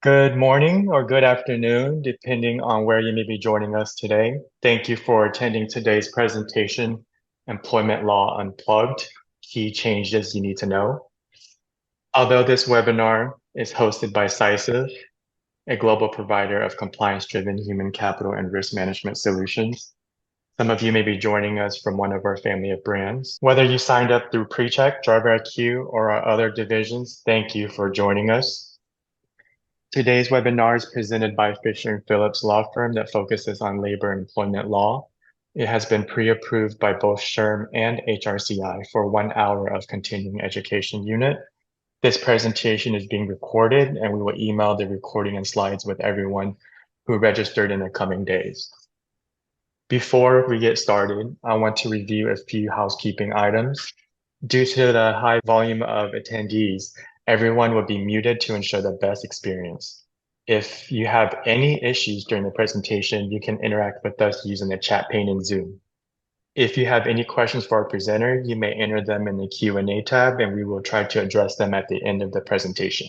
Good morning or good afternoon, depending on where you may be joining us today. Thank you for attending today's presentation, Employment Law Unplugged, Key Changes You Need to Know. Although this webinar is hosted by Cisive, a global provider of compliance-driven human capital and risk management solutions, some of you may be joining us from one of our family of brands. Whether you signed up through PreCheck, DriverIQ, or our other divisions, thank you for joining us. Today's webinar is presented by Fisher Phillips law firm that focuses on labor and employment law. It has been pre-approved by both SHRM and HRCI for 1 hour of continuing education unit. This presentation is being recorded and we will email the recording and slides with everyone who registered in the coming days. Before we get started, I want to review a few housekeeping items. Due to the high volume of attendees, everyone will be muted to ensure the best experience. If you have any issues during the presentation, you can interact with us using the chat pane in Zoom. If you have any questions for our presenter, you may enter them in the Q&A tab and we will try to address them at the end of the presentation.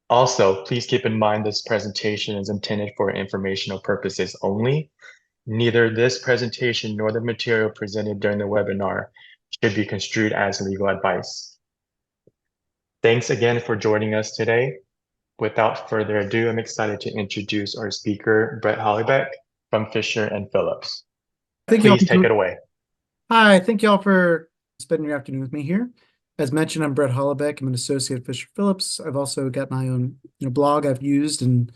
Also, please keep in mind this presentation is intended for informational purposes only. Neither this presentation nor the material presented during the webinar should be construed as legal advice. Thanks again for joining us today. Without further ado, I'm excited to introduce our speaker, Brett Holubeck from Fisher and Phillips. Thank you Please all take it away. Hi, thank you all for spending your afternoon with me here. As mentioned, I'm Brett Holubeck. I'm an associate at Fisher Phillips. I've also got my own blog I've used and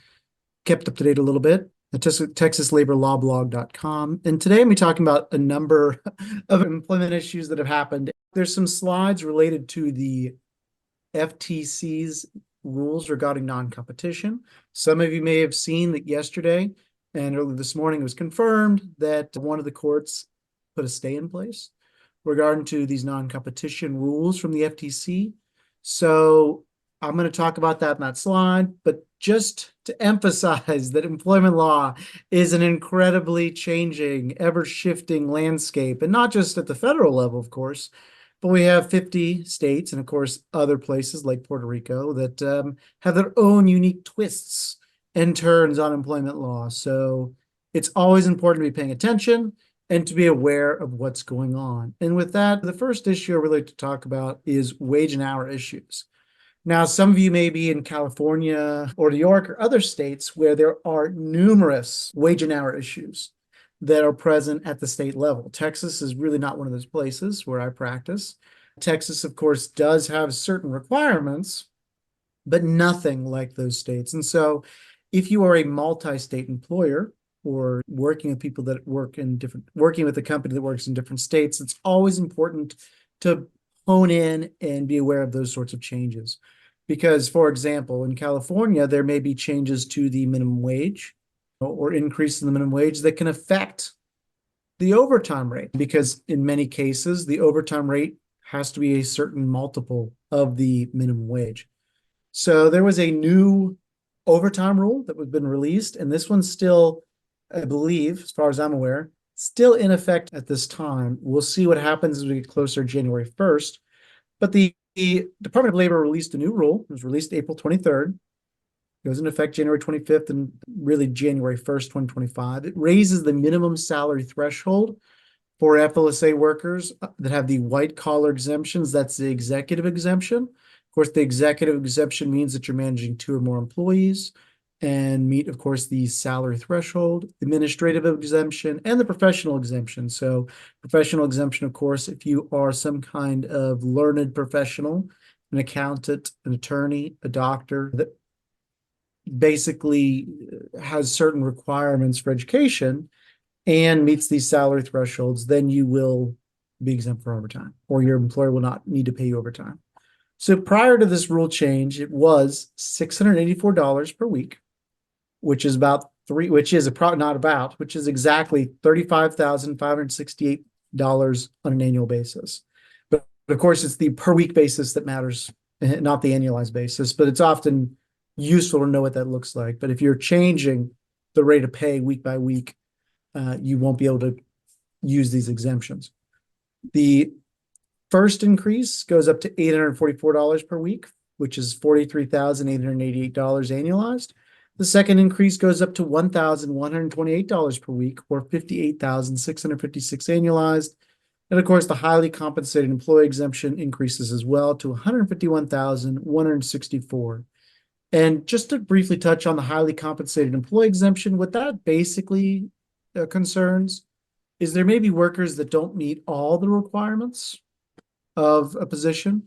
kept up to date a little bit at TexasLaborLawBlog.com. And today I'm going to be talking about a number of employment issues that have happened. There's some slides related to the FTC's rules regarding non-competition. Some of you may have seen that yesterday and early this morning it was confirmed that one of the courts put a stay in place regarding to these non-competition rules from the FTC. So I'm going to talk about that in that slide, but just to emphasize that employment law is an incredibly changing, ever-shifting landscape, and not just at the federal level, of course, but we have 50 states and, of course, other places like Puerto Rico that have their own unique twists and turns on employment law. So it's always important to be paying attention and to be aware of what's going on. And with that, the first issue I would like to talk about is wage and hour issues. Now, some of you may be in California or New York or other states where there are numerous wage and hour issues that are present at the state level. Texas is really not one of those places where I practice. Texas, of course, does have certain requirements, but nothing like those states. And so if you are a multi-state employer or working with people that working with a company that works in different states, it's always important to hone in and be aware of those sorts of changes. Because, for example, in California, there may be changes to the minimum wage or increase in the minimum wage that can affect the overtime rate, because in many cases, the overtime rate has to be a certain multiple of the minimum wage. So there was a new overtime rule that was been released, and this one's still, I believe, as far as I'm aware, still in effect at this time. We'll see what happens as we get closer to January 1st. But the Department of Labor released a new rule. It was released April 23rd. It goes into effect January 25th and really January 1st, 2025. It raises the minimum salary threshold for FLSA workers that have the white collar exemptions. That's the executive exemption. Of course, the executive exemption means that you're managing 2 or more employees and meet, of course, the salary threshold, administrative exemption, and the professional exemption. So professional exemption, of course, if you are some kind of learned professional, an accountant, an attorney, a doctor that basically has certain requirements for education and meets these salary thresholds, then you will be exempt from overtime, or your employer will not need to pay you overtime. So prior to this rule change, it was $684 per week, which is exactly $35,568 on an annual basis. But of course, it's the per week basis that matters, not the annualized basis, but it's often useful to know what that looks like. But if you're changing the rate of pay week by week, you won't be able to use these exemptions. The first increase goes up to $844 per week which is $43,888 annualized. The second increase goes up to $1,128 per week, or $58,656 annualized. And of course, the highly compensated employee exemption increases as well to $151,164. And just to briefly touch on the highly compensated employee exemption, what that basically concerns is there may be workers that don't meet all the requirements of a position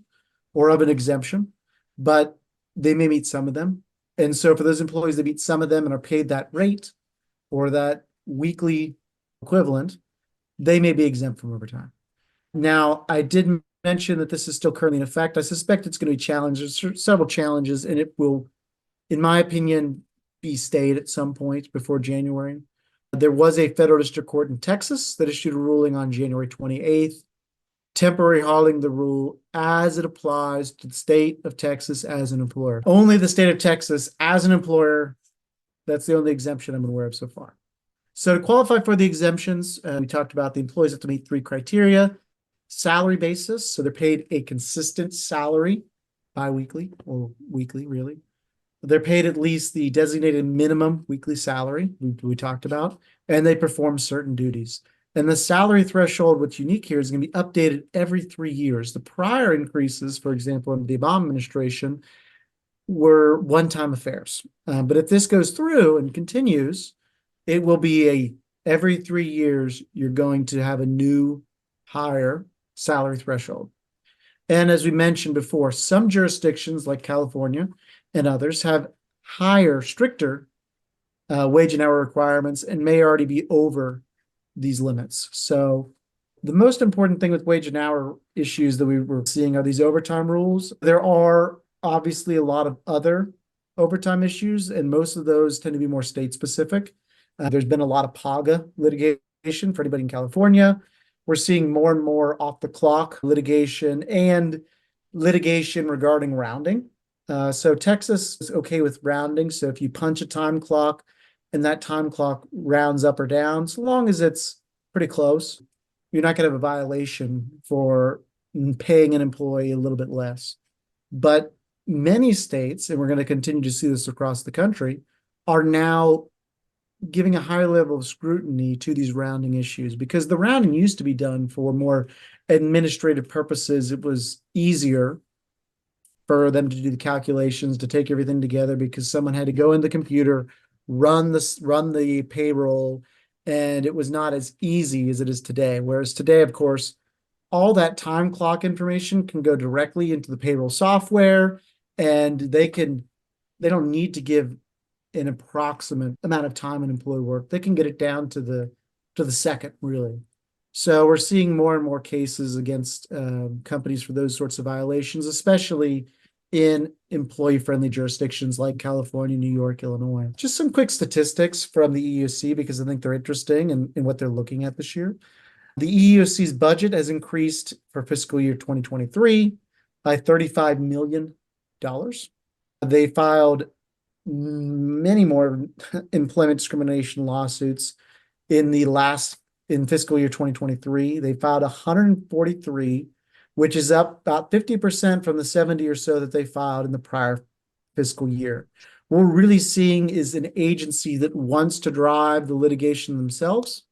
or of an exemption, but they may meet some of them. And so for those employees that meet some of them and are paid that rate or that weekly equivalent, they may be exempt from overtime. Now, I did mention that this is still currently in effect. I suspect it's going to be challenged. There's several challenges, and it will, in my opinion, be stayed at some point before January. There was a federal district court in Texas that issued a ruling on January 28th, temporarily halting the rule as it applies to the state of Texas as an employer. Only the state of Texas as an employer, that's the only exemption I'm aware of so far. So to qualify for the exemptions, we talked about the employees have to meet 3 criteria. Salary basis, so they're paid a consistent salary biweekly or weekly, really. They're paid at least the designated minimum weekly salary we talked about, and they perform certain duties. And the salary threshold, what's unique here, is going to be updated every 3 years. The prior increases, for example, in the Obama administration, were one-time affairs. But if this goes through and continues, it will be every 3 years, you're going to have a new higher salary threshold. And as we mentioned before, some jurisdictions like California and others have higher, stricter wage and hour requirements and may already be over these limits. So the most important thing with wage and hour issues that we were seeing are these overtime rules. There are obviously a lot of other overtime issues, and most of those tend to be more state specific. There's been a lot of PAGA litigation for anybody in California. We're seeing more and more off the clock litigation and litigation regarding rounding. So Texas is okay with rounding. So if you punch a time clock and that time clock rounds up or down, so long as it's pretty close, you're not going to have a violation for paying an employee a little bit less. But many states, and we're going to continue to see this across the country, are now giving a high level of scrutiny to these rounding issues, because the rounding used to be done for more administrative purposes. It was easier for them to do the calculations, to take everything together, because someone had to go in the computer, run the payroll, and it was not as easy as it is today. Whereas today, of course, all that time clock information can go directly into the payroll software, and they don't need to give an approximate amount of time an employee work. They can get it down to the second, really. So we're seeing more and more cases against companies for those sorts of violations, especially in employee-friendly jurisdictions like California, New York, Illinois. Just some quick statistics from the EEOC, because I think they're interesting in what they're looking at this year. The EEOC's budget has increased for fiscal year 2023 by $35 million. They filed many more employment discrimination lawsuits in fiscal year 2023. They filed 143, which is up about 50% from the 70 or so that they filed in the prior fiscal year. What we're really seeing is an agency that wants to drive the litigation themselves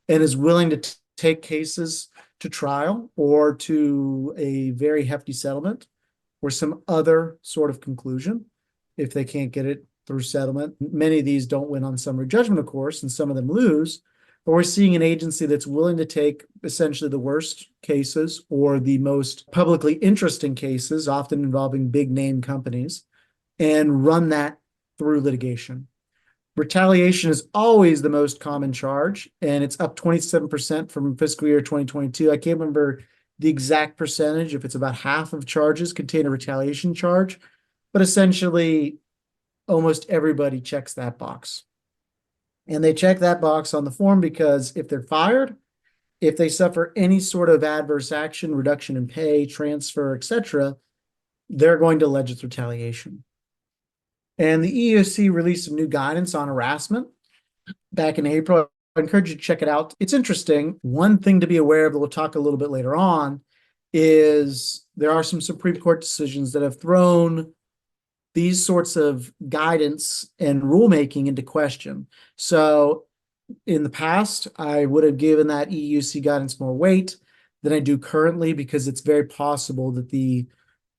and is willing to take cases to trial or to a very hefty settlement or some other sort of conclusion if they can't get it through settlement. Many of these don't win on summary judgment, of course, and some of them lose. But we're seeing an agency that's willing to take essentially the worst cases or the most publicly interesting cases, often involving big name companies, and run that through litigation. Retaliation is always the most common charge, and it's up 27% from fiscal year 2022. I can't remember the exact percentage, if it's about half of charges contain a retaliation charge, but essentially almost everybody checks that box. And they check that box on the form because if they're fired, if they suffer any sort of adverse action, reduction in pay, transfer, etc., they're going to allege it's retaliation. And the EEOC released some new guidance on harassment back in April. I encourage you to check it out. It's interesting. One thing to be aware of that we'll talk a little bit later on is there are some Supreme Court decisions that have thrown these sorts of guidance and rulemaking into question. So in the past, I would have given that EEOC guidance more weight than I do currently, because it's very possible that the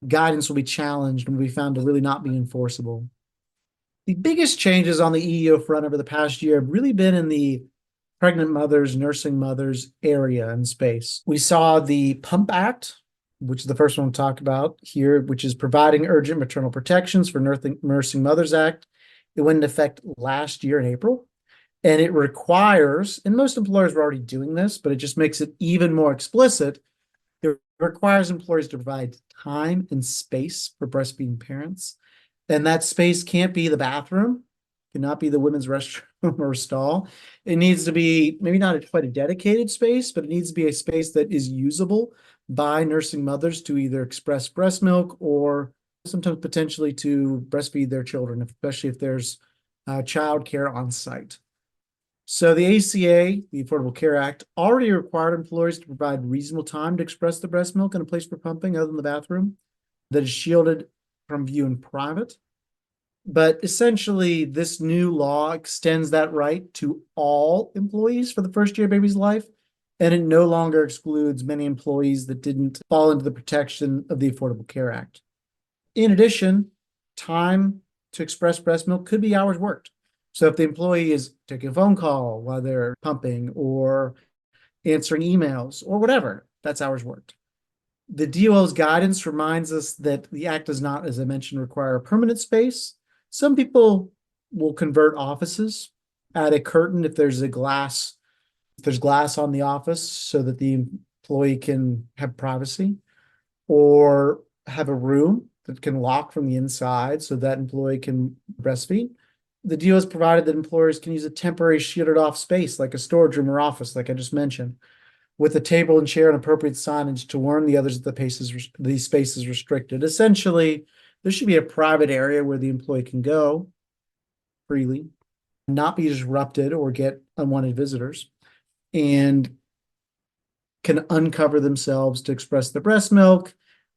guidance will be challenged and will be found to really not be enforceable. The biggest changes on the EEO front over the past year have really been in the pregnant mothers, nursing mothers area and space. We saw the Pump Act, which is the first one to talk about here, which is Providing Urgent Maternal Protections for Nursing Mothers Act. It went into effect last year in April, and it requires, and most employers are already doing this, but it just makes it even more explicit. It requires employers to provide time and space for breastfeeding parents. And that space can't be the bathroom, cannot be the women's restroom or stall. It needs to be maybe not quite a dedicated space, but it needs to be a space that is usable by nursing mothers to either express breast milk or sometimes potentially to breastfeed their children, especially if there's child care on site. So the ACA, the Affordable Care Act, already required employers to provide reasonable time to express the breast milk in a place for pumping other than the bathroom that is shielded from view in private. But essentially, this new law extends that right to all employees for the first year of baby's life, and it no longer excludes many employees that didn't fall into the protection of the Affordable Care Act. In addition, time to express breast milk could be hours worked. So if the employee is taking a phone call while they're pumping or answering emails or whatever, that's hours worked. The DOL's guidance reminds us that the act does not, as I mentioned, require a permanent space. Some people will convert offices, add a curtain if there's glass on the office so that the employee can have privacy, or have a room that can lock from the inside so that employee can breastfeed. The DOL has provided that employers can use a temporary shielded off space like a storage room or office, like I just mentioned, with a table and chair and appropriate signage to warn the others that the space is restricted. Essentially, there should be a private area where the employee can go freely, not be disrupted or get unwanted visitors, and can uncover themselves to express the breast milk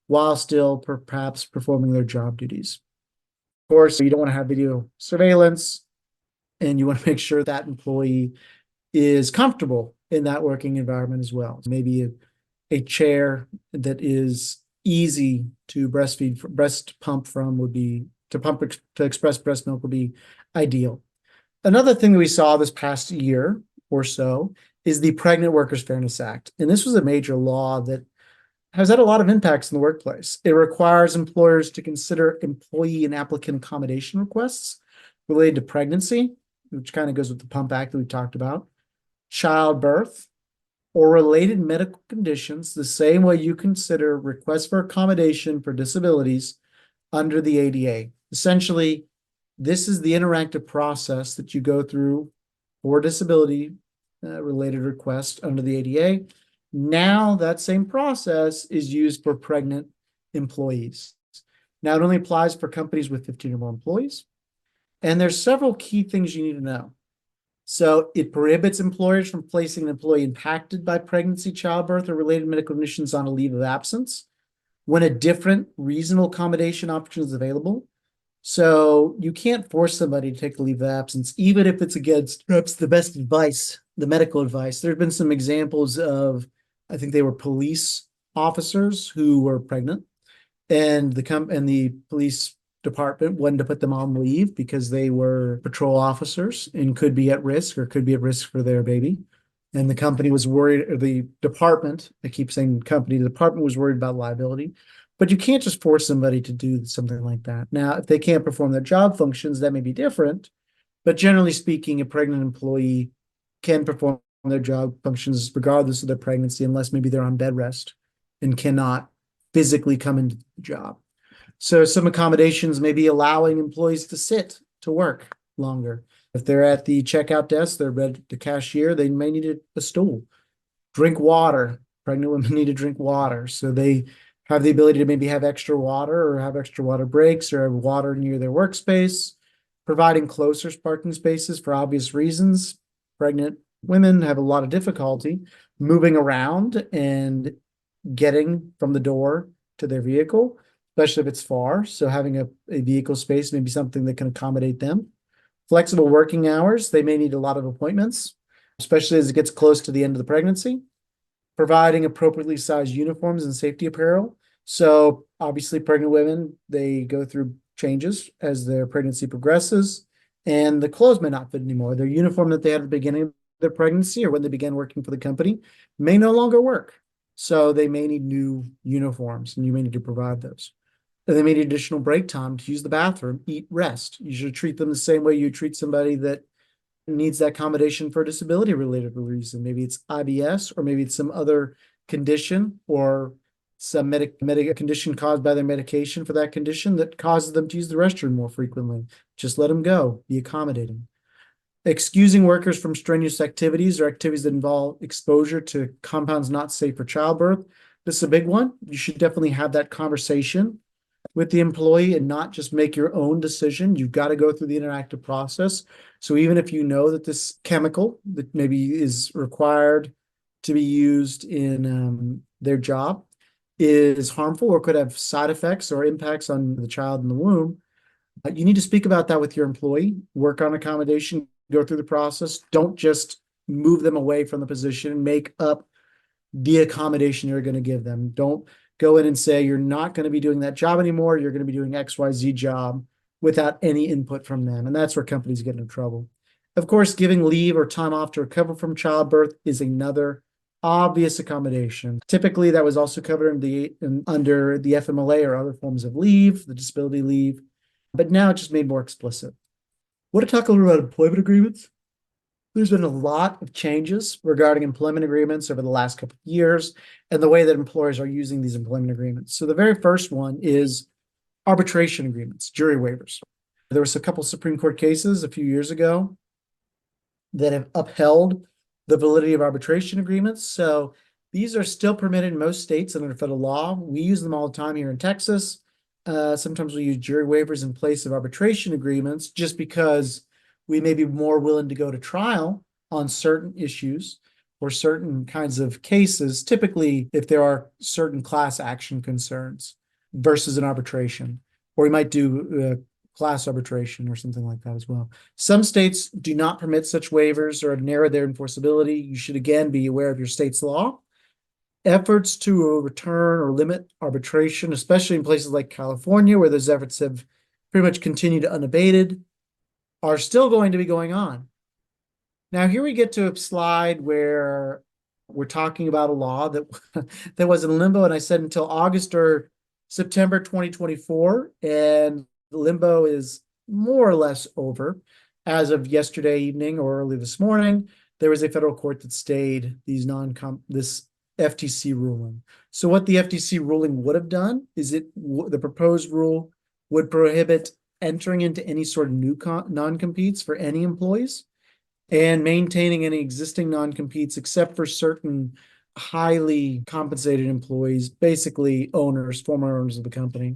while still perhaps performing their job duties. Of course, you don't want to have video surveillance, and you want to make sure that employee is comfortable in that working environment as well. Maybe a chair that is easy to breast pump from would be, to express breast milk would be ideal. Another thing that we saw this past year or so is the Pregnant Workers Fairness Act. And this was a major law that has had a lot of impacts in the workplace. It requires employers to consider employee and applicant accommodation requests related to pregnancy, which kind of goes with the Pump Act that we talked about, childbirth, or related medical conditions, the same way you consider requests for accommodation for disabilities under the ADA. Essentially, this is the interactive process that you go through for disability related request under the ADA. Now that same process is used for pregnant employees. Now it only applies for companies with 15 or more employees. And there's several key things you need to know. So it prohibits employers from placing an employee impacted by pregnancy, childbirth, or related medical conditions on a leave of absence when a different reasonable accommodation option is available. So you can't force somebody to take a leave of absence, even if it's against perhaps the best advice, the medical advice. There have been some examples of, I think they were police officers who were pregnant, and the police department wanted to put them on leave because they were patrol officers and could be at risk for their baby. And the company was worried, or the department, I keep saying company, the department was worried about liability. But you can't just force somebody to do something like that. Now, if they can't perform their job functions, that may be different. But generally speaking, a pregnant employee can perform their job functions regardless of their pregnancy, unless maybe they're on bed rest and cannot physically come into the job. So some accommodations may be allowing employees to sit to work longer. If they're at the checkout desk, they're ready to cashier, they may need a stool. Drink water. Pregnant women need to drink water. So they have the ability to maybe have extra water or have extra water breaks or have water near their workspace. Providing closer parking spaces for obvious reasons. Pregnant women have a lot of difficulty moving around, and getting from the door to their vehicle, especially if it's far. So having a vehicle space may be something that can accommodate them. Flexible working hours, they may need a lot of appointments, especially as it gets close to the end of the pregnancy. Providing appropriately sized uniforms and safety apparel. So obviously pregnant women, they go through changes as their pregnancy progresses, and the clothes may not fit anymore. Their uniform that they had at the beginning of their pregnancy or when they began working for the company may no longer work. So they may need new uniforms, and you may need to provide those. And they may need additional break time to use the bathroom, eat, rest. You should treat them the same way you treat somebody that needs that accommodation for a disability related reason. Maybe it's IBS, or maybe it's some other condition, or some medical condition caused by their medication for that condition that causes them to use the restroom more frequently. Just let them go, be accommodating. Excusing workers from strenuous activities or activities that involve exposure to compounds not safe for childbirth. This is a big one. You should definitely have that conversation with the employee and not just make your own decision. You've got to go through the interactive process. So even if you know that this chemical that maybe is required to be used in their job is harmful or could have side effects or impacts on the child in the womb, you need to speak about that with your employee, work on accommodation, go through the process. Don't just move them away from the position and make up the accommodation you're going to give them. Don't go in and say you're not going to be doing that job anymore. You're going to be doing XYZ job without any input from them. And that's where companies get into trouble. Of course, giving leave or time off to recover from childbirth is another obvious accommodation. Typically, that was also covered under the FMLA or other forms of leave, the disability leave, but now it's just made more explicit. I want to talk a little about employment agreements. There's been a lot of changes regarding employment agreements over the last couple of years and the way that employers are using these employment agreements. So the very first one is arbitration agreements, jury waivers. There was a couple of Supreme Court cases a few years ago that have upheld the validity of arbitration agreements. So these are still permitted in most states under federal law. We use them all the time here in Texas. Sometimes we use jury waivers in place of arbitration agreements just because we may be more willing to go to trial on certain issues or certain kinds of cases, typically if there are certain class action concerns versus an arbitration, or we might do class arbitration or something like that as well. Some states do not permit such waivers or have narrowed their enforceability. You should again be aware of your state's law. Efforts to return or limit arbitration, especially in places like California, where those efforts have pretty much continued unabated, are still going to be going on. Now, here we get to a slide where we're talking about a law that, that was in limbo, and I said until August or September 2024, and the limbo is more or less over. As of yesterday evening or early this morning, there was a federal court that stayed this FTC ruling. So what the FTC ruling would have done is the proposed rule would prohibit entering into any sort of new non-competes for any employees and maintaining any existing non-competes except for certain highly compensated employees, basically owners, former owners of the company.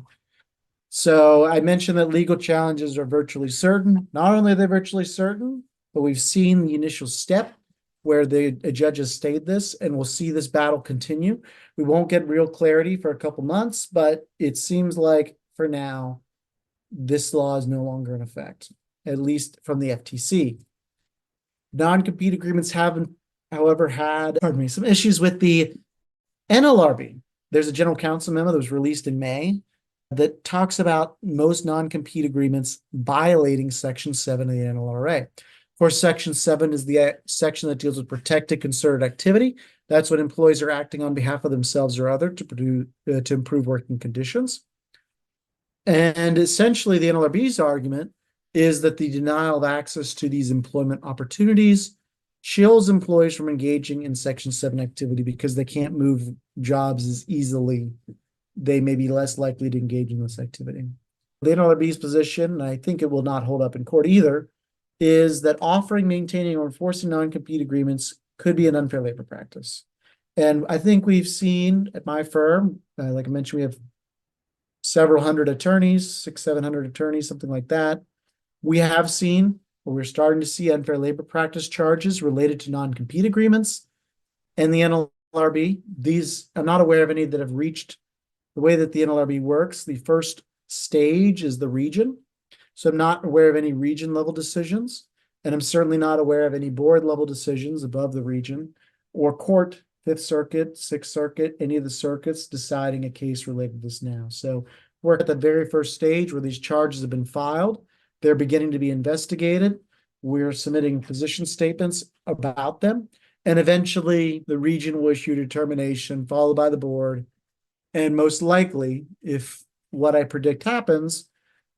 So I mentioned that legal challenges are virtually certain. Not only are they virtually certain, but we've seen the initial step where a judge has stayed this, and we'll see this battle continue. We won't get real clarity for a couple months, but it seems like for now, this law is no longer in effect, at least from the FTC. Non-compete agreements have, however, had, some issues with the NLRB. There's a general counsel memo that was released in May that talks about most non-compete agreements violating Section 7 of the NLRA. Of course, Section 7 is the section that deals with protected concerted activity. That's when employees are acting on behalf of themselves or other to improve working conditions. And essentially, the NLRB's argument is that the denial of access to these employment opportunities chills employees from engaging in Section 7 activity because they can't move jobs as easily. They may be less likely to engage in this activity. The NLRB's position, and I think it will not hold up in court either, is that offering, maintaining, or enforcing non-compete agreements could be an unfair labor practice. And I think we've seen at my firm, like I mentioned, we have several hundred attorneys, 600-700 attorneys, something like that. We have seen, or we're starting to see unfair labor practice charges related to non-compete agreements. And the NLRB. I'm not aware of any that have reached the way that the NLRB works. The first stage is the region. So I'm not aware of any region level decisions, and I'm certainly not aware of any board level decisions above the region or court, Fifth Circuit, Sixth Circuit, any of the circuits deciding a case related to this now. So we're at the very first stage where these charges have been filed. They're beginning to be investigated. We're submitting position statements about them. And eventually the region will issue a determination followed by the board. And most likely, if what I predict happens,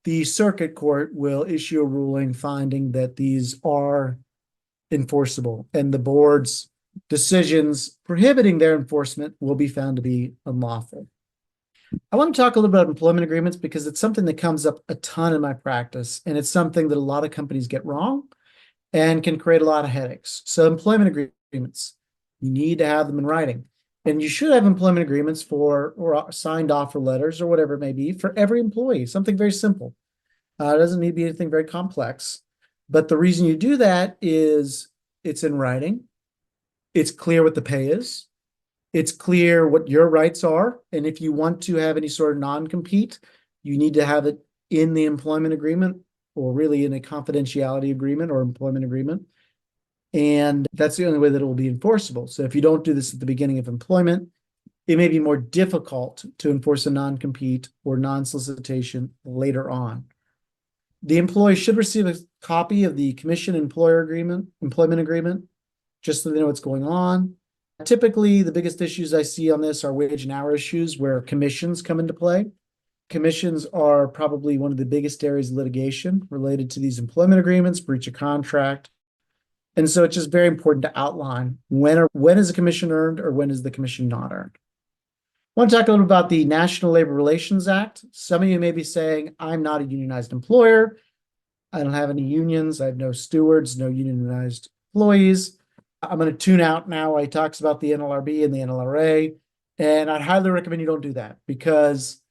the circuit court will issue a ruling finding that these are enforceable, and the board's decisions prohibiting their enforcement will be found to be unlawful. I want to talk a little bit about employment agreements because it's something that comes up a ton in my practice, and it's something that a lot of companies get wrong and can create a lot of headaches. So employment agreements, you need to have them in writing. And you should have employment agreements for or signed offer letters or whatever it may be for every employee, something very simple. It doesn't need to be anything very complex. But the reason you do that is it's in writing. It's clear what the pay is. It's clear what your rights are. And if you want to have any sort of non-compete, you need to have it in the employment agreement or really in a confidentiality agreement or employment agreement. And that's the only way that it will be enforceable. So if you don't do this at the beginning of employment, it may be more difficult to enforce a non-compete or non-solicitation later on. The employee should receive a copy of the commission employment agreement, just so they know what's going on. Typically, the biggest issues I see on this are wage and hour issues where commissions come into play. Commissions are probably one of the biggest areas of litigation related to these employment agreements, breach of contract. And so it's just very important to outline when is a commission earned or when is the commission not earned. I want to talk a little about the National Labor Relations Act. Some of you may be saying, I'm not a unionized employer. I don't have any unions. I have no stewards, no unionized employees. I'm going to tune out now. He talks about the NLRB and the NLRA. And I'd highly recommend you don't do that because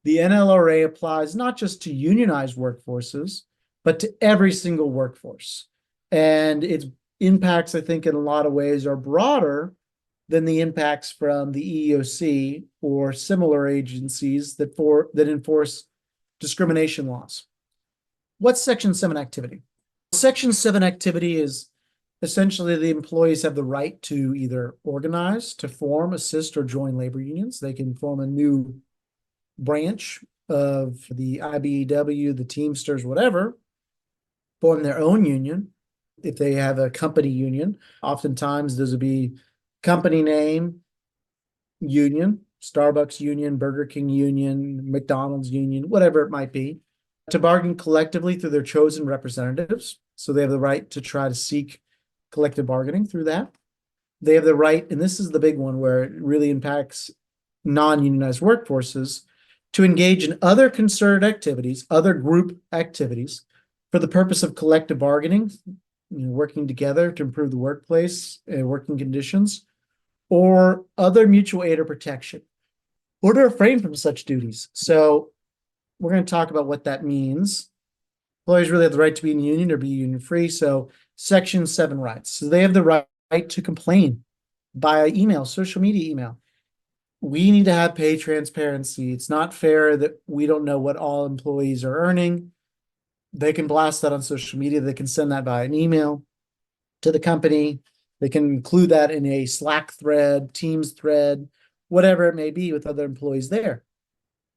the NLRA applies not just to unionized workforces, but to every single workforce. And its impacts, I think, in a lot of ways are broader than the impacts from the EEOC or similar agencies that enforce discrimination laws. What's Section 7 activity? Section 7 activity is essentially the employees have the right to either organize, to form, assist, or join labor unions. They can form a new branch of the IBEW, the Teamsters, whatever, form their own union. If they have a company union, oftentimes those would be company name, union, Starbucks union, Burger King union, McDonald's union, whatever it might be, to bargain collectively through their chosen representatives. So they have the right to try to seek collective bargaining through that. They have the right, and this is the big one where it really impacts non-unionized workforces, to engage in other concerted activities, other group activities for the purpose of collective bargaining, working together to improve the workplace and working conditions, or other mutual aid or protection, or to refrain from such duties. So we're going to talk about what that means. Employees really have the right to be in a union or be union free. So Section 7 rights. So they have the right to complain by email, social media email. We need to have pay transparency. It's not fair that we don't know what all employees are earning. They can blast that on social media. They can send that by an email to the company. They can include that in a Slack thread, Teams thread, whatever it may be with other employees there.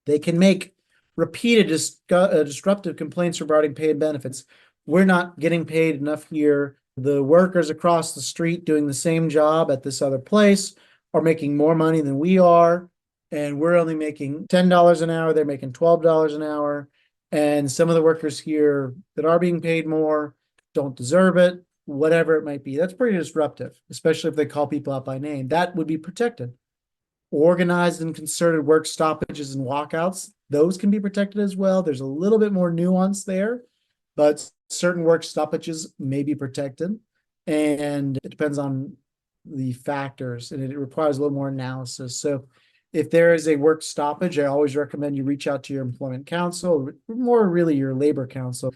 They can make repeated disruptive complaints regarding pay and benefits. We're not getting paid enough here. The workers across the street doing the same job at this other place are making more money than we are, and we're only making $10 an hour. They're making $12 an hour. And some of the workers here that are being paid more don't deserve it, whatever it might be. That's pretty disruptive, especially if they call people out by name. That would be protected. Organized and concerted work stoppages and walkouts, those can be protected as well. There's a little bit more nuance there, but certain work stoppages may be protected. And it depends on the factors, and it requires a little more analysis. So if there is a work stoppage, I always recommend you reach out to your employment counsel, more really your labor counsel,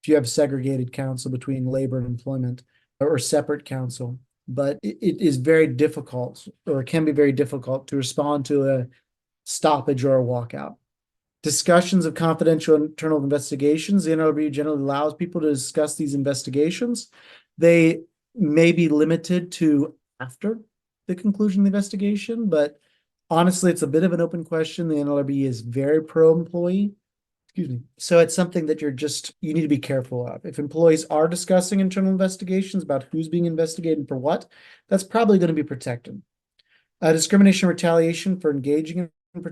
if you have segregated counsel between labor and employment or separate counsel. but it is very difficult, or it can be very difficult to respond to a stoppage or a walkout. Discussions of confidential internal investigations. The NLRB generally allows people to discuss these investigations. They may be limited to after the conclusion of the investigation, but honestly, it's a bit of an open question. The NLRB is very pro-employee. Excuse me. So it's something that you need to be careful of. If employees are discussing internal investigations about who's being investigated and for what, that's probably going to be protected. Discrimination, retaliation for engaging in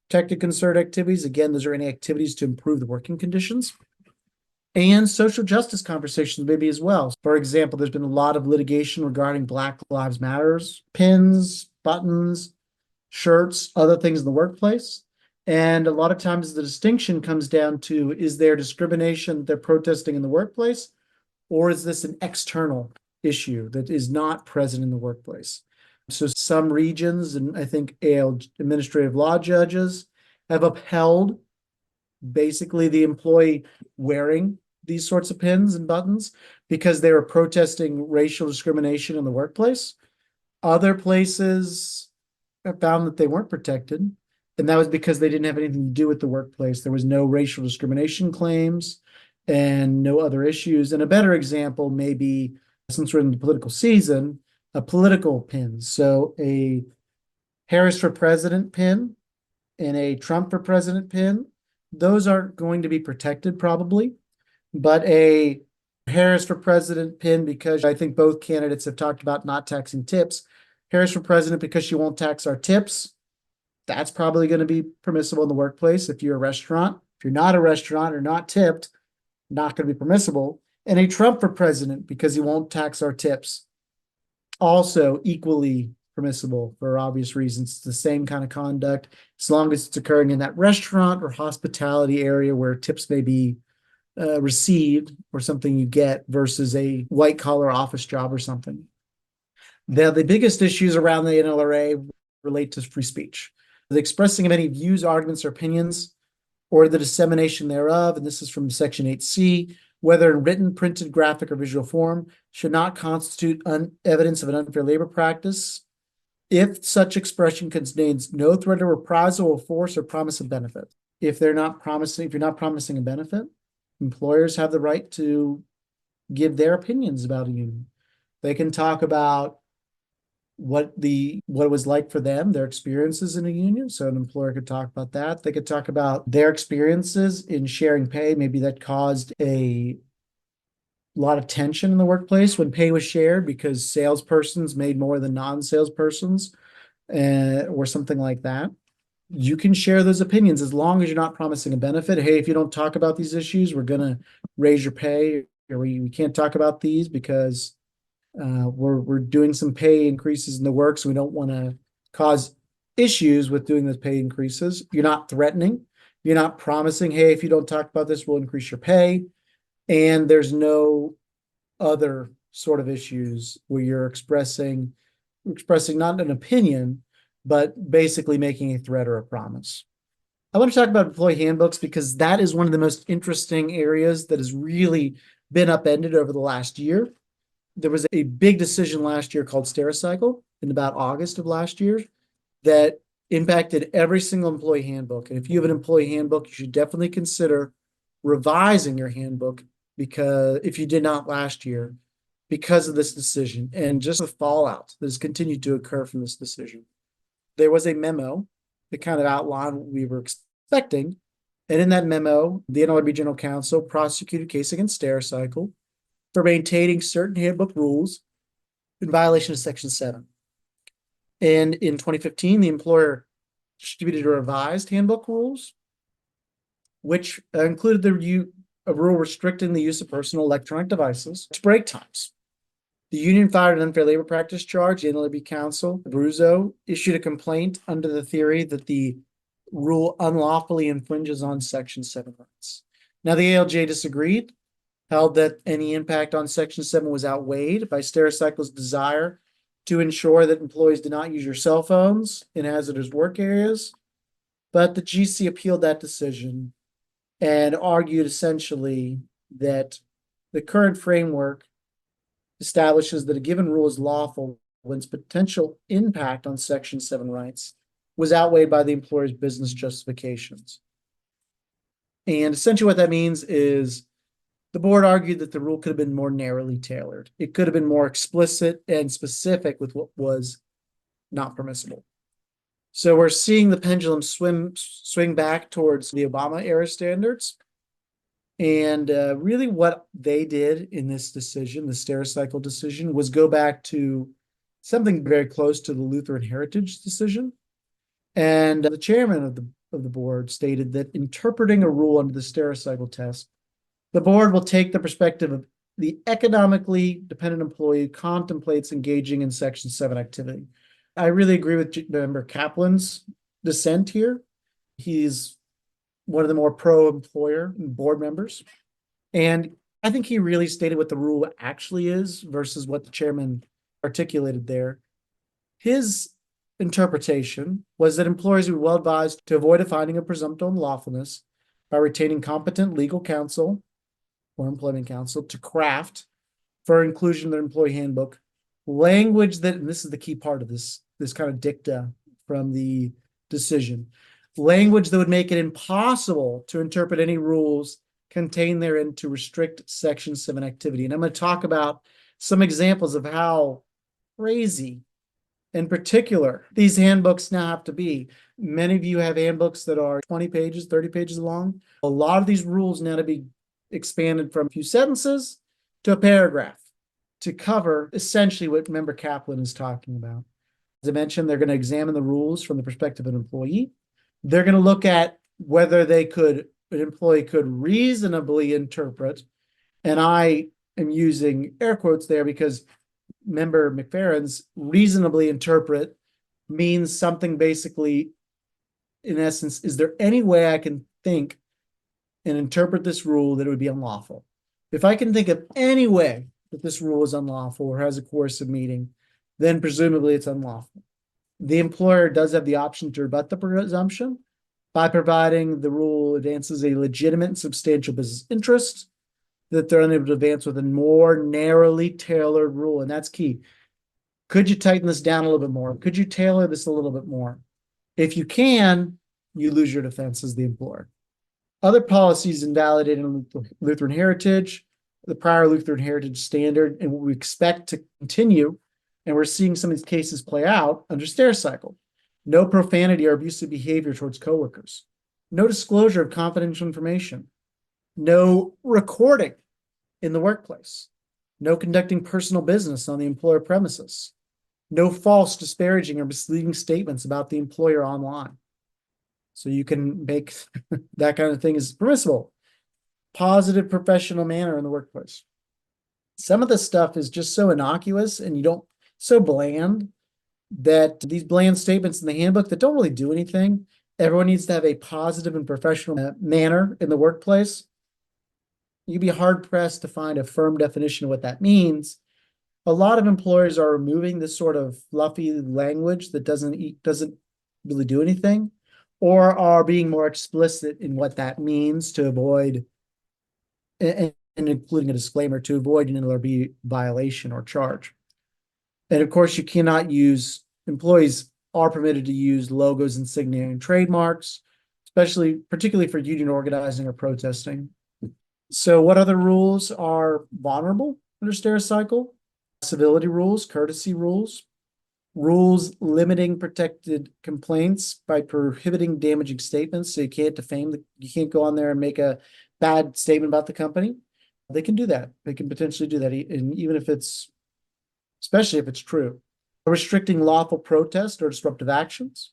protected concerted activities. Again, those are any activities to improve the working conditions. And social justice conversations maybe as well. For example, there's been a lot of litigation regarding Black Lives Matters, pins, buttons, shirts, other things in the workplace. And a lot of times the distinction comes down to, is there discrimination they're protesting in the workplace, or is this an external issue that is not present in the workplace? So some regions, and I think administrative law judges, have upheld basically the employee wearing these sorts of pins and buttons because they were protesting racial discrimination in the workplace. Other places have found that they weren't protected, and that was because they didn't have anything to do with the workplace. There was no racial discrimination claims and no other issues. And a better example may be, since we're in the political season, a political pin. So a Harris for president pin and a Trump for president pin, those aren't going to be protected probably, but a Harris for president pin, because I think both candidates have talked about not taxing tips. Harris for president because she won't tax our tips. That's probably going to be permissible in the workplace if you're a restaurant. If you're not a restaurant or not tipped, not going to be permissible. And a Trump for president because he won't tax our tips. Also equally permissible for obvious reasons. It's the same kind of conduct as long as it's occurring in that restaurant or hospitality area where tips may be received or something you get versus a white collar office job or something. The biggest issues around the NLRA relate to free speech. The expressing of any views, arguments, or opinions, or the dissemination thereof, and this is from Section 8C, whether in written, printed, graphic, or visual form, should not constitute evidence of an unfair labor practice if such expression contains no threat of reprisal or force or promise of benefit. If you're not promising a benefit, employers have the right to give their opinions about a union. They can talk about what it was like for them, their experiences in a union. So an employer could talk about that. They could talk about their experiences in sharing pay. Maybe that caused a lot of tension in the workplace when pay was shared because salespersons made more than non-salespersons, or something like that. You can share those opinions as long as you're not promising a benefit. Hey, if you don't talk about these issues, we're going to raise your pay, or we can't talk about these because we're doing some pay increases in the works. We don't want to cause issues with doing those pay increases. You're not threatening. You're not promising, hey, if you don't talk about this, we'll increase your pay. And there's no other sort of issues where you're expressing not an opinion, but basically making a threat or a promise. I want to talk about employee handbooks because that is one of the most interesting areas that has really been upended over the last year. There was a big decision last year called Stericycle in about August of last year that impacted every single employee handbook. And if you have an employee handbook, you should definitely consider revising your handbook, because if you did not last year, because of this decision and just the fallout that has continued to occur from this decision. There was a memo that kind of outlined what we were expecting. And in that memo, the NLRB General Counsel prosecuted a case against Stericycle for maintaining certain handbook rules in violation of Section 7. And in 2015, the employer distributed a revised handbook rules, which included a rule restricting the use of personal electronic devices to break times. The union filed an unfair labor practice charge. The NLRB counsel, Abruzzo, issued a complaint under the theory that the rule unlawfully infringes on Section 7 rights. Now, the ALJ disagreed, held that any impact on Section 7 was outweighed by Stericycle's desire to ensure that employees did not use your cell phones in hazardous work areas. But the GC appealed that decision and argued essentially that the current framework establishes that a given rule is lawful when its potential impact on Section 7 rights was outweighed by the employer's business justifications. And essentially what that means is the board argued that the rule could have been more narrowly tailored. It could have been more explicit and specific with what was not permissible. So we're seeing the pendulum swing back towards the Obama era standards. And really what they did in this decision, the Stericycle decision, was go back to something very close to the Lutheran Heritage decision. And the chairman of the board stated that interpreting a rule under the Stericycle test, the board will take the perspective of the economically dependent employee who contemplates engaging in Section 7 activity. I really agree with Member Kaplan's dissent here. He's one of the more pro-employer board members. And I think he really stated what the rule actually is versus what the chairman articulated there. His interpretation was that employers would be well advised to avoid a finding of presumptive unlawfulness by retaining competent legal counsel or employment counsel to craft, for inclusion in their employee handbook, language that, and this is the key part of this kind of dicta from the decision, language that would make it impossible to interpret any rules contained therein to restrict Section 7 activity. And I'm going to talk about some examples of how crazy, in particular, these handbooks now have to be. Many of you have handbooks that are 20 pages, 30 pages long. A lot of these rules now to be expanded from a few sentences to a paragraph to cover essentially what Member Kaplan is talking about. As I mentioned, they're going to examine the rules from the perspective of an employee. They're going to look at whether an employee could reasonably interpret, and I am using air quotes there because Member McFerrin's reasonably interpret means something basically, in essence, is there any way I can think and interpret this rule that it would be unlawful? If I can think of any way that this rule is unlawful or has a coercive meaning, then presumably it's unlawful. The employer does have the option to rebut the presumption by providing the rule advances a legitimate and substantial business interest that they're unable to advance with a more narrowly tailored rule. And that's key. Could you tighten this down a little bit more? Could you tailor this a little bit more? If you can, you lose your defense as the employer. Other policies invalidated in Lutheran Heritage, the prior Lutheran Heritage standard, and what we expect to continue, and we're seeing some of these cases play out under Stericycle. No profanity or abusive behavior towards coworkers. No disclosure of confidential information. No recording in the workplace. No conducting personal business on the employer premises. No false, disparaging, or misleading statements about the employer online. So you can make that kind of thing is permissible. Positive professional manner in the workplace. Some of this stuff is just so innocuous and so bland that these bland statements in the handbook that don't really do anything. Everyone needs to have a positive and professional manner in the workplace. You'd be hard pressed to find a firm definition of what that means. A lot of employers are removing this sort of fluffy language that doesn't really do anything, or are being more explicit in what that means to avoid, and including a disclaimer to avoid an NLRB violation or charge. And of course, employees are permitted to use logos, insignia, and trademarks, particularly for union organizing or protesting. So what other rules are vulnerable under Stericycle? Civility rules, courtesy rules, rules limiting protected complaints by prohibiting damaging statements. So you can't you can't go on there and make a bad statement about the company. They can do that. They can potentially do that, and even especially if it's true. Restricting lawful protest or disruptive actions,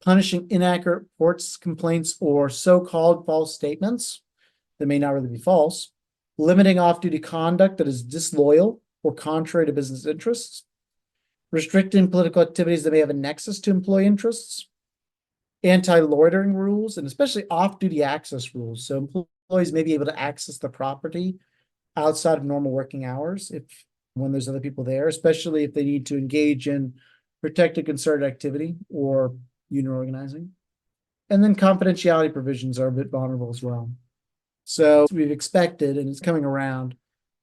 punishing inaccurate reports, complaints, or so-called false statements that may not really be false, limiting off-duty conduct that is disloyal or contrary to business interests, restricting political activities that may have a nexus to employee interests, anti-loitering rules, and especially off-duty access rules. So employees may be able to access the property outside of normal working hours when there's other people there, especially if they need to engage in protected concerted activity or union organizing. And then confidentiality provisions are a bit vulnerable as well. So we've expected, and it's coming around.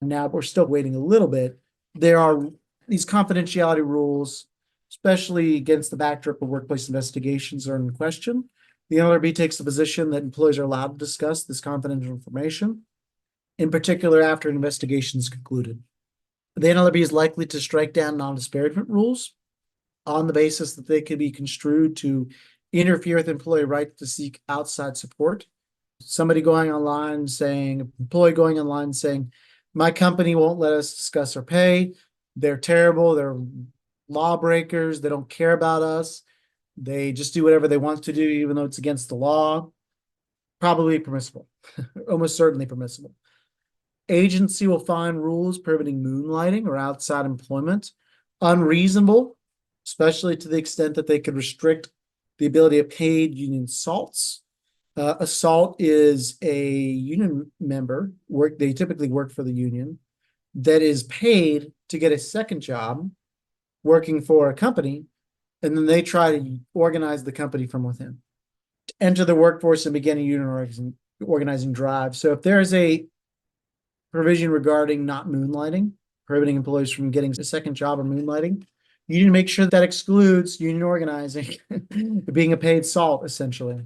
Now we're still waiting a little bit, There are these confidentiality rules, especially against the backdrop of workplace investigations, are in question. The NLRB takes the position that employees are allowed to discuss this confidential information, in particular after an investigation is concluded. The NLRB is likely to strike down non-disparagement rules on the basis that they could be construed to interfere with employee right to seek outside support. Somebody going online saying, employee going online saying, my company won't let us discuss our pay. They're terrible. They're lawbreakers. They don't care about us. They just do whatever they want to do, even though it's against the law. Probably permissible, almost certainly permissible. Agency will find rules prohibiting moonlighting or outside employment unreasonable, especially to the extent that they could restrict the ability of paid union assaults. Assault is a union member, they typically work for the union, that is paid to get a second job working for a company, and then they try to organize the company from within, to enter the workforce and begin a union organizing drive. So if there is a provision regarding not moonlighting, prohibiting employees from getting a second job or moonlighting, you need to make sure that excludes union organizing, being a paid SALT, essentially.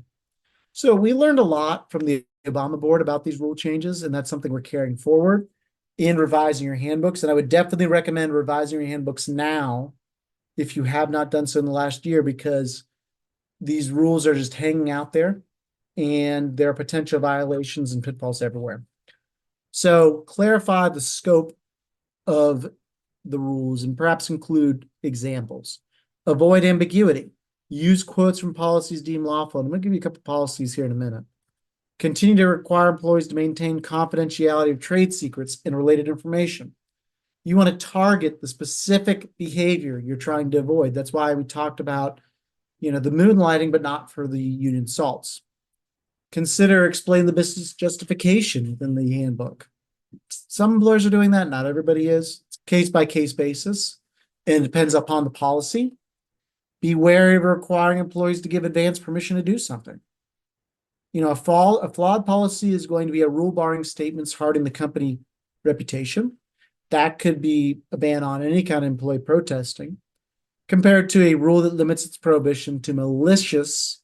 So we learned a lot from the Obama board about these rule changes, and that's something we're carrying forward in revising your handbooks. And I would definitely recommend revising your handbooks now if you have not done so in the last year, because these rules are just hanging out there and there are potential violations and pitfalls everywhere. So clarify the scope of the rules and perhaps include examples. Avoid ambiguity. Use quotes from policies deemed lawful. I'm going to give you a couple of policies here in a minute. Continue to require employees to maintain confidentiality of trade secrets and related information. You want to target the specific behavior you're trying to avoid. That's why we talked about, the moonlighting, but not for the union salts. Consider explain the business justification within the handbook. Some employers are doing that. Not everybody is. It's case by case basis, and it depends upon the policy. Be wary of requiring employees to give advance permission to do something. A flawed policy is going to be a rule barring statements hurting the company reputation. That could be a ban on any kind of employee protesting, compared to a rule that limits its prohibition to malicious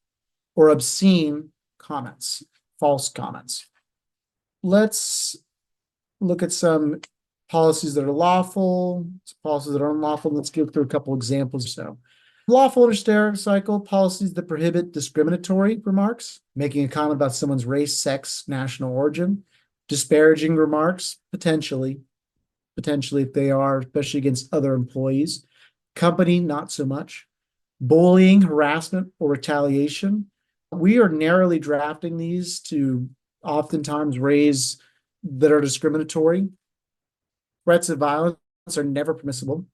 or obscene comments, false comments. Let's look at some policies that are lawful, some policies that are unlawful. Let's go through a couple examples. So, lawful under stereotypical policies that prohibit discriminatory remarks, making a comment about someone's race, sex, national origin, disparaging remarks, potentially if they are, especially against other employees. Company, not so much. Bullying, harassment, or retaliation. We are narrowly drafting these to oftentimes raise that are discriminatory. Threats of violence are never permissible.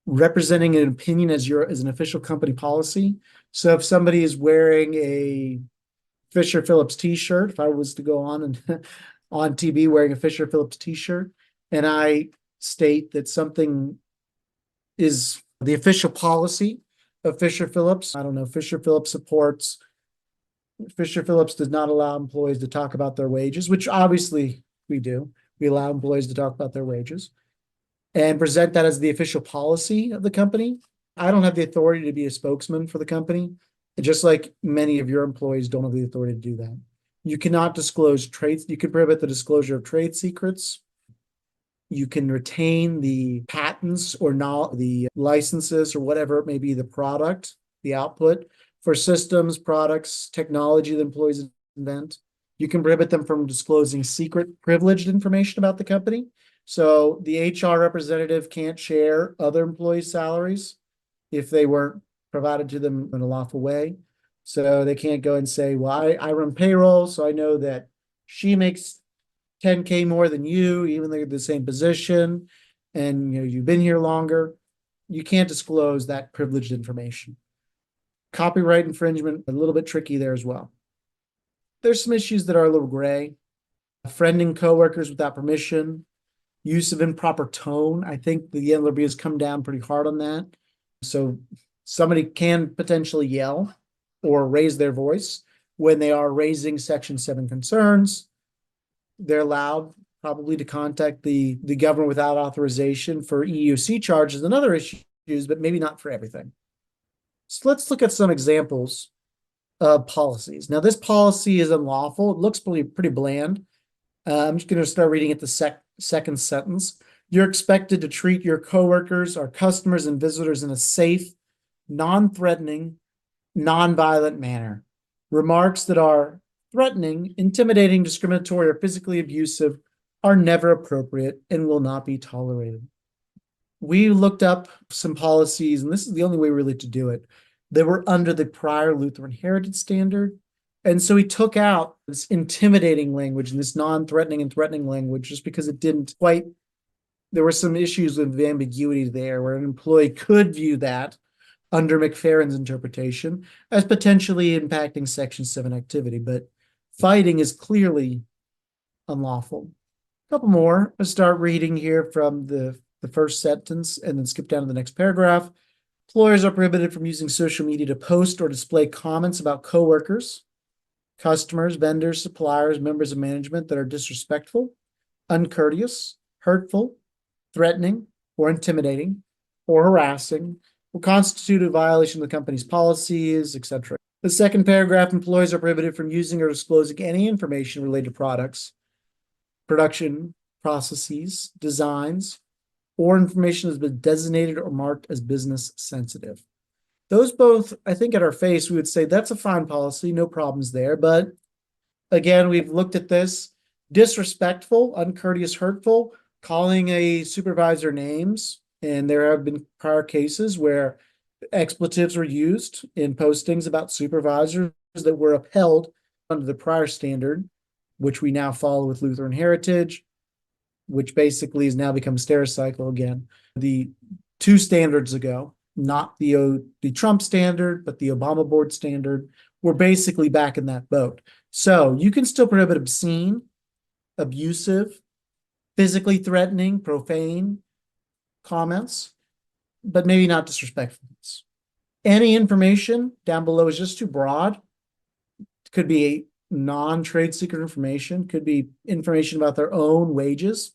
Representing an opinion as an official company policy. So if somebody is wearing a Fisher Phillips t-shirt, if I was to go on and on TV wearing a Fisher Phillips t-shirt, and I state that something is the official policy of Fisher Phillips, I don't know, Fisher Phillips does not allow employees to talk about their wages, which obviously we do. We allow employees to talk about their wages and present that as the official policy of the company. I don't have the authority to be a spokesman for the company, just like many of your employees don't have the authority to do that. You cannot disclose trades. You can prohibit the disclosure of trade secrets. You can retain the patents or not the licenses or whatever it may be, the product, the output for systems, products, technology that employees invent. You can prohibit them from disclosing secret privileged information about the company. So the HR representative can't share other employees' salaries if they weren't provided to them in a lawful way. So they can't go and say, well, I run payroll, so I know that she makes 10K more than you, even though you're the same position, and you've been here longer. You can't disclose that privileged information. Copyright infringement, a little bit tricky there as well. There's some issues that are a little gray. Friending coworkers without permission, use of improper tone. I think the NLRB has come down pretty hard on that. So somebody can potentially yell or raise their voice when they are raising Section 7 concerns. They're allowed probably to contact the government without authorization for EEOC charges and other issues, but maybe not for everything. So let's look at some examples of policies. Now, this policy is unlawful. It looks pretty bland. I'm just going to start reading at the second sentence. You're expected to treat your coworkers or customers and visitors in a safe, non-threatening, non-violent manner. Remarks that are threatening, intimidating, discriminatory, or physically abusive are never appropriate and will not be tolerated. We looked up some policies, and this is the only way really to do it. They were under the prior Lutheran Heritage Standard. And so we took out this intimidating language and this non-threatening and threatening language just because it didn't quite, there were some issues with ambiguity there where an employee could view that under McFerrin's interpretation as potentially impacting Section 7 activity, but fighting is clearly unlawful. A couple more. Let's start reading here from the first sentence and then skip down to the next paragraph. Employers are prohibited from using social media to post or display comments about coworkers, customers, vendors, suppliers, members of management that are disrespectful, uncourteous, hurtful, threatening, or intimidating, or harassing, will constitute a violation of the company's policies, etc. The second paragraph, employees are prohibited from using or disclosing any information related to products, production processes, designs, or information that has been designated or marked as business sensitive. Those both, I think at our face, we would say that's a fine policy, no problems there. But again, we've looked at this. Disrespectful, uncourteous, hurtful, calling a supervisor names. And there have been prior cases where expletives were used in postings about supervisors that were upheld under the prior standard, which we now follow with Lutheran Heritage, which basically has now become Stericycle again. The 2 standards ago, not the Trump standard, but the Obama board standard, we're basically back in that boat. So you can still prohibit obscene, abusive, physically threatening, profane comments, but maybe not disrespectful. Any information down below is just too broad. It could be a non-trade secret information, could be information about their own wages,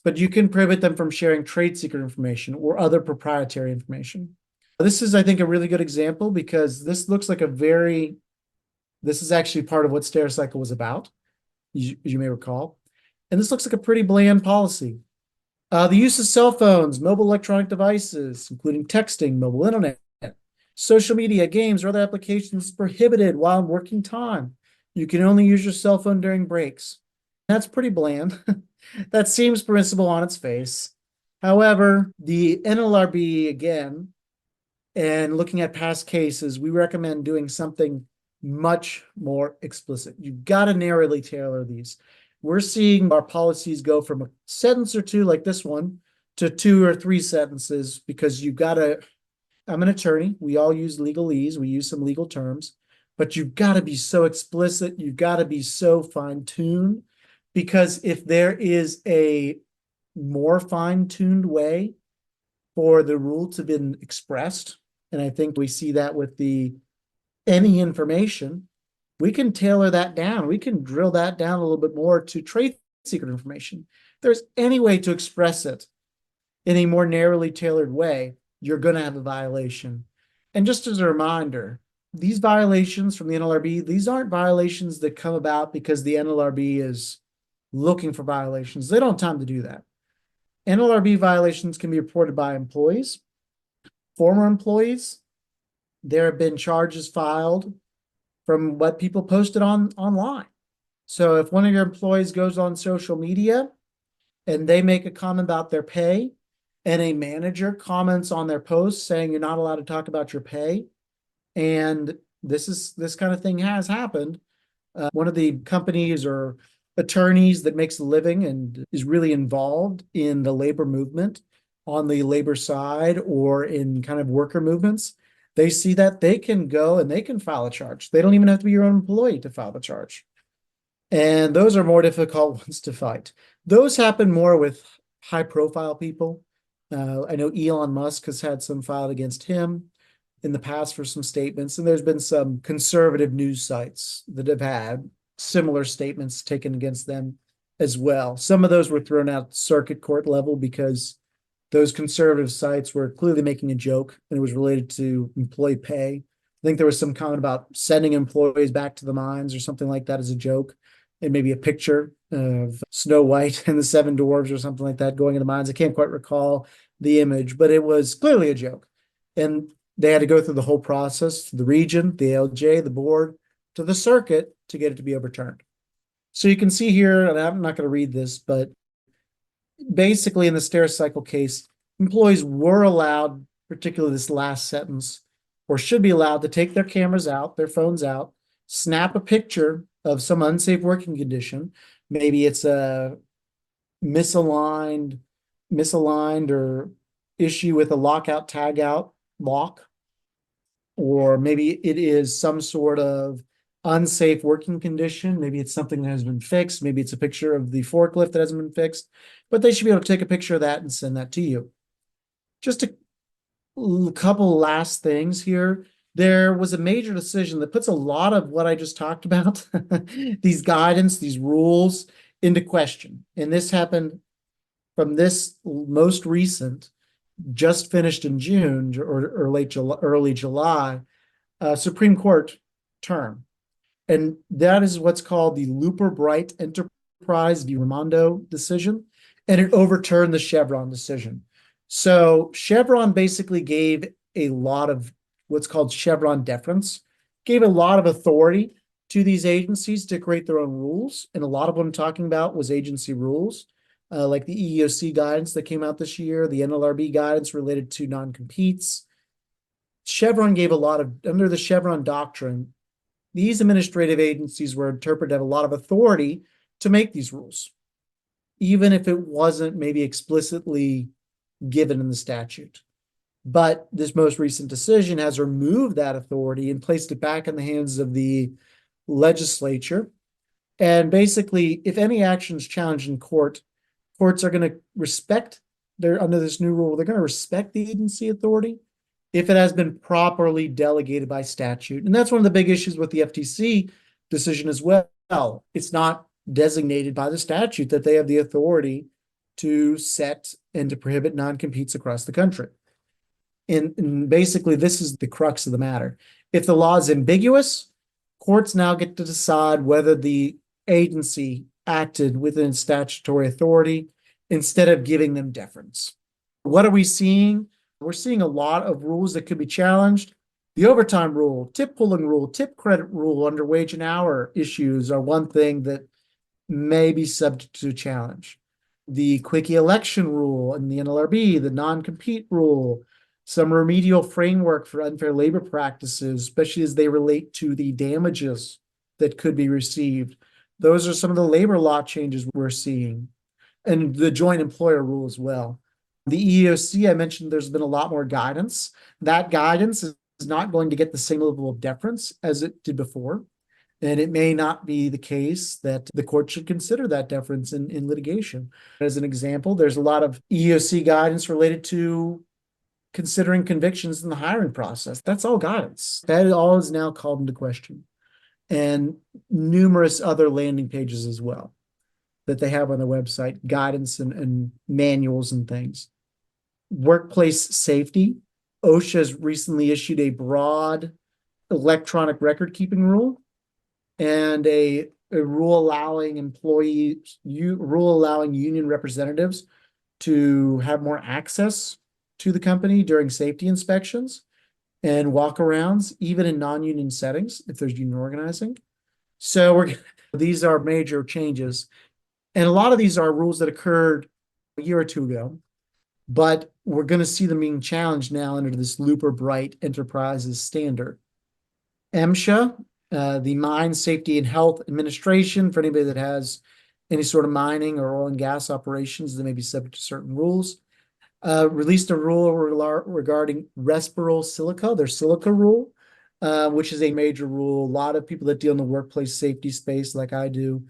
but you can prohibit them from sharing trade secret information or other proprietary information. This is, I think, a really good example because this looks like this is actually part of what Stericycle was about, as you may recall. And this looks like a pretty bland policy. The use of cell phones, mobile electronic devices, including texting, mobile internet, social media, games, or other applications is prohibited while in working time. You can only use your cell phone during breaks. That's pretty bland. That seems permissible on its face. However, the NLRB, again, and looking at past cases, we recommend doing something much more explicit. You've got to narrowly tailor these. We're seeing our policies go from a sentence or two like this one to 2 or 3 sentences because you've got to, I'm an attorney. We all use legalese. We use some legal terms, but you've got to be so explicit. You've got to be so fine-tuned because if there is a more fine-tuned way for the rule to be expressed, and I think we see that with any information, we can tailor that down. We can drill that down a little bit more to trade secret information. If there's any way to express it in a more narrowly tailored way, you're going to have a violation. And just as a reminder, these violations from the NLRB, these aren't violations that come about because the NLRB is looking for violations. They don't have time to do that. NLRB violations can be reported by employees, former employees. There have been charges filed from what people posted online. So if one of your employees goes on social media and they make a comment about their pay and a manager comments on their post saying you're not allowed to talk about your pay, and this kind of thing has happened. One of the companies or attorneys that makes a living and is really involved in the labor movement on the labor side or in kind of worker movements, they see that they can go and they can file a charge. They don't even have to be your own employee to file the charge. And those are more difficult ones to fight. Those happen more with high profile people. I know Elon Musk has had some filed against him in the past for some statements, and there's been some conservative news sites that have had similar statements taken against them as well. Some of those were thrown out circuit court level because those conservative sites were clearly making a joke, and it was related to employee pay. I think there was some comment about sending employees back to the mines or something like that as a joke, and maybe a picture of Snow White and the Seven Dwarves or something like that going in the mines. I can't quite recall the image, but it was clearly a joke. And they had to go through the whole process to the region, the ALJ, the board, to the circuit to get it to be overturned. So you can see here, and I'm not going to read this, but basically in the Stericycle case, employees were allowed, particularly this last sentence, or should be allowed to take their cameras out, their phones out, snap a picture of some unsafe working condition. Maybe it's a misaligned or issue with a lockout tagout lock, or maybe it is some sort of unsafe working condition. Maybe it's something that has been fixed. Maybe it's a picture of the forklift that hasn't been fixed, but they should be able to take a picture of that and send that to you. Just a couple last things here. There was a major decision that puts a lot of what I just talked about, these guidance, these rules, into question. And this happened from this most recent, just finished in June or late July, early July, Supreme Court term. And that is what's called the Looper Bright Enterprise v. Raimondo decision. And it overturned the Chevron decision. So Chevron basically gave a lot of what's called Chevron deference, gave a lot of authority to these agencies to create their own rules. And a lot of what I'm talking about was agency rules, like the EEOC guidance that came out this year, the NLRB guidance related to non-competes. Chevron gave a lot of, under the Chevron doctrine, these administrative agencies were interpreted to have a lot of authority to make these rules, even if it wasn't maybe explicitly given in the statute. But this most recent decision has removed that authority and placed it back in the hands of the legislature. And basically, if any action is challenged in court, courts are going to respect under this new rule, they're going to respect the agency authority if it has been properly delegated by statute. And that's one of the big issues with the FTC decision as well. It's not designated by the statute that they have the authority to set and to prohibit non-competes across the country. And basically, this is the crux of the matter. If the law is ambiguous, courts now get to decide whether the agency acted within statutory authority instead of giving them deference. What are we seeing? We're seeing a lot of rules that could be challenged. The overtime rule, tip pooling rule, tip credit rule under wage and hour issues are one thing that may be subject to challenge. The quickie election rule and the NLRB, the non-compete rule, some remedial framework for unfair labor practices, especially as they relate to the damages that could be received. Those are some of the labor law changes we're seeing, and the joint employer rule as well. The EEOC, I mentioned there's been a lot more guidance. That guidance is not going to get the same level of deference as it did before. And it may not be the case that the court should consider that deference in litigation. As an example, there's a lot of EEOC guidance related to considering convictions in the hiring process. That's all guidance. That all is now called into question. And numerous other landing pages as well that they have on their website, guidance and manuals and things. Workplace safety. OSHA has recently issued a broad electronic record keeping rule and a rule allowing union representatives to have more access to the company during safety inspections and walkarounds, even in non-union settings, if there's union organizing. So these are major changes. And a lot of these are rules that occurred a year or two ago, but we're going to see them being challenged now under this Looper Bright Enterprises standard. MSHA, the Mine Safety and Health Administration, for anybody that has any sort of mining or oil and gas operations that may be subject to certain rules, released a rule regarding respiral silica, their silica rule, which is a major rule. A lot of people that deal in the workplace safety space, like I do,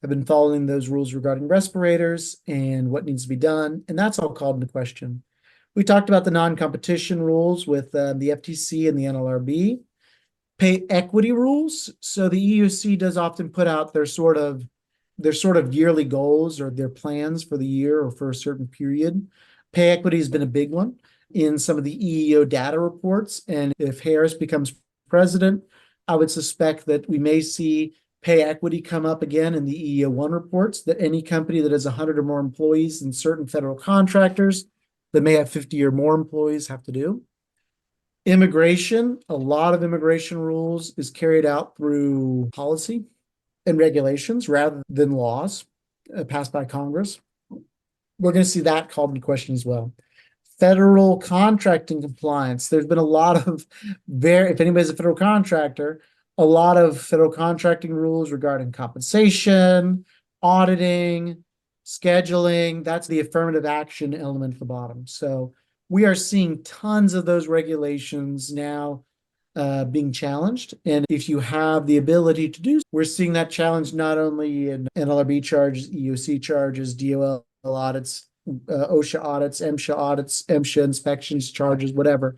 have been following those rules regarding respirators and what needs to be done, and that's all called into question. We talked about the non-competition rules with the FTC and the NLRB. Pay equity rules. So the EEOC does often put out their sort of their sort of yearly goals or their plans for the year or for a certain period. Pay equity has been a big one in some of the EEO data reports. And if Harris becomes president, I would suspect that we may see pay equity come up again in the EEO1 reports, that any company that has 100 or more employees and certain federal contractors that may have 50 or more employees have to do. Immigration, a lot of immigration rules is carried out through policy and regulations rather than laws passed by Congress. We're going to see that called into question as well. Federal contracting compliance. There's been a lot of if anybody's a federal contractor, a lot of federal contracting rules regarding compensation, auditing, scheduling. That's the affirmative action element at the bottom. So we are seeing tons of those regulations now being challenged. And if you have the ability to do, we're seeing that challenge not only in NLRB charges, EEOC charges, DOL audits, OSHA audits, MSHA audits, MSHA inspections, charges, whatever.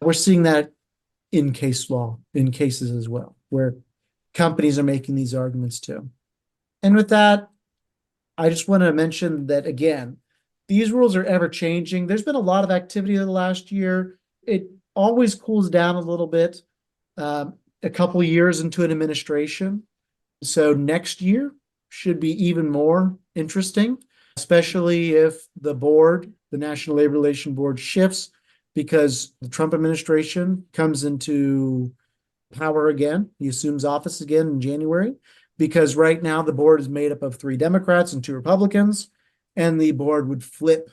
We're seeing that in case law, in cases as well, where companies are making these arguments too. And with that, I just want to mention that again, these rules are ever changing. There's been a lot of activity in the last year. It always cools down a little bit, a couple of years into an administration. So next year should be even more interesting, especially if the board, the National Labor Relations Board, shifts because the Trump administration comes into power again. He assumes office again in January, because right now the board is made up of 3 Democrats and 2 Republicans, and the board would flip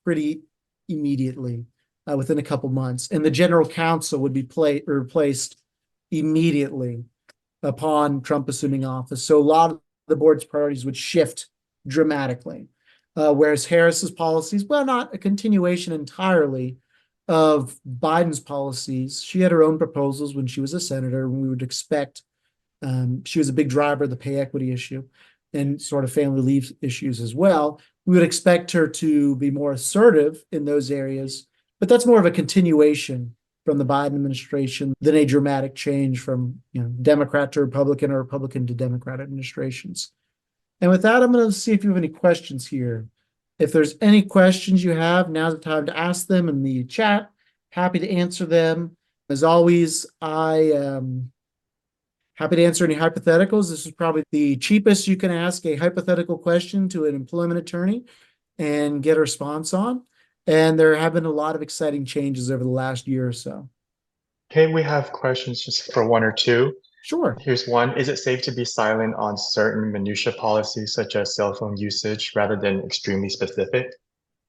pretty immediately within a couple months. And the general counsel would be replaced immediately upon Trump assuming office. So a lot of the board's priorities would shift dramatically. Whereas Harris's policies, well, not a continuation entirely of Biden's policies. She had her own proposals when she was a senator, and we would expect she was a big driver of the pay equity issue and sort of family leave issues as well. We would expect her to be more assertive in those areas, but that's more of a continuation from the Biden administration than a dramatic change from Democrat to Republican or Republican to Democrat administrations. And with that, I'm going to see if you have any questions here. If there's any questions you have, now's the time to ask them in the chat. Happy to answer them. As always, I am happy to answer any hypotheticals. This is probably the cheapest you can ask a hypothetical question to an employment attorney and get a response on. And there have been a lot of exciting changes over the last year or so. Okay, we have questions just for 1 or 2. Sure. Here's one. Is it safe to be silent on certain minutia policies, such as cell phone usage, rather than extremely specific?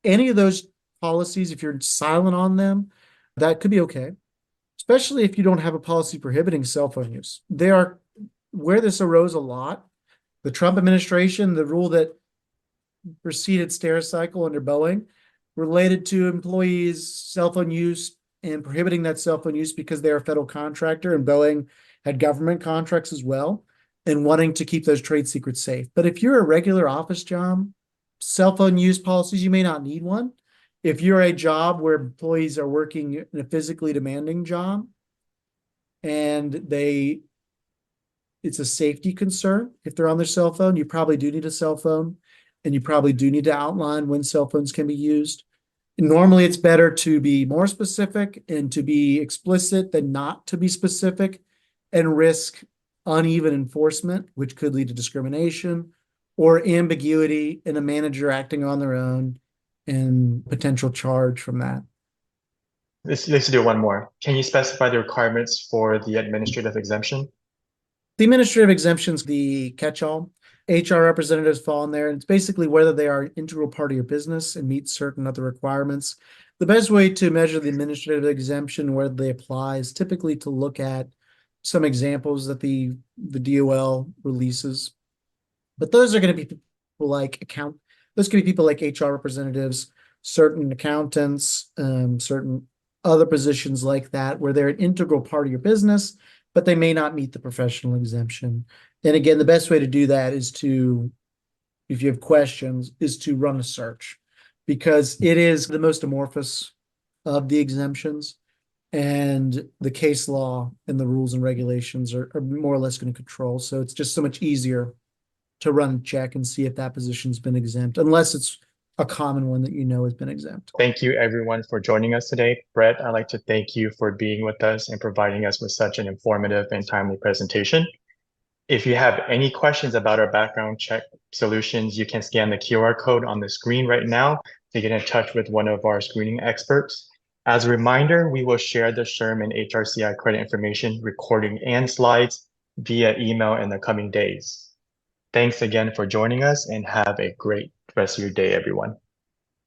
Any of those policies, if you're silent on them, that could be okay, especially if you don't have a policy prohibiting cell phone use. They are where this arose a lot. The Trump administration, the rule that preceded Stericycle under Boeing, related to employees' cell phone use and prohibiting that cell phone use because they're a federal contractor, and Boeing had government contracts as well, and wanting to keep those trade secrets safe. But if you're a regular office job, cell phone use policies, you may not need one. If you're a job where employees are working in a physically demanding job and it's a safety concern, if they're on their cell phone, you probably do need a cell phone, and you probably do need to outline when cell phones can be used. Normally, it's better to be more specific and to be explicit than not to be specific and risk uneven enforcement, which could lead to discrimination or ambiguity in a manager acting on their own and potential charge from that. Let's do one more. Can you specify the requirements for the administrative exemption? The administrative exemptions, the catch-all, HR representatives fall in there. And it's basically whether they are an integral part of your business and meet certain other requirements. The best way to measure the administrative exemption, whether they apply, is typically to look at some examples that the DOL releases. But those are going to be people like those could be people like HR representatives, certain accountants, certain other positions like that, where they're an integral part of your business, but they may not meet the professional exemption. And again, the best way to do that is to, if you have questions, is to run a search, because it is the most amorphous of the exemptions, and the case law and the rules and regulations are more or less going to control. So it's just so much easier to run a check and see if that position's been exempt, unless it's a common one that you know has been exempt. Thank you everyone for joining us today. Brett, I'd like to thank you for being with us and providing us with such an informative and timely presentation. If you have any questions about our background check solutions, you can scan the QR code on the screen right now to get in touch with one of our screening experts. As a reminder, we will share the SHRM and HRCI credit information, recording, and slides via email in the coming days. Thanks again for joining us and have a great rest of your day, everyone.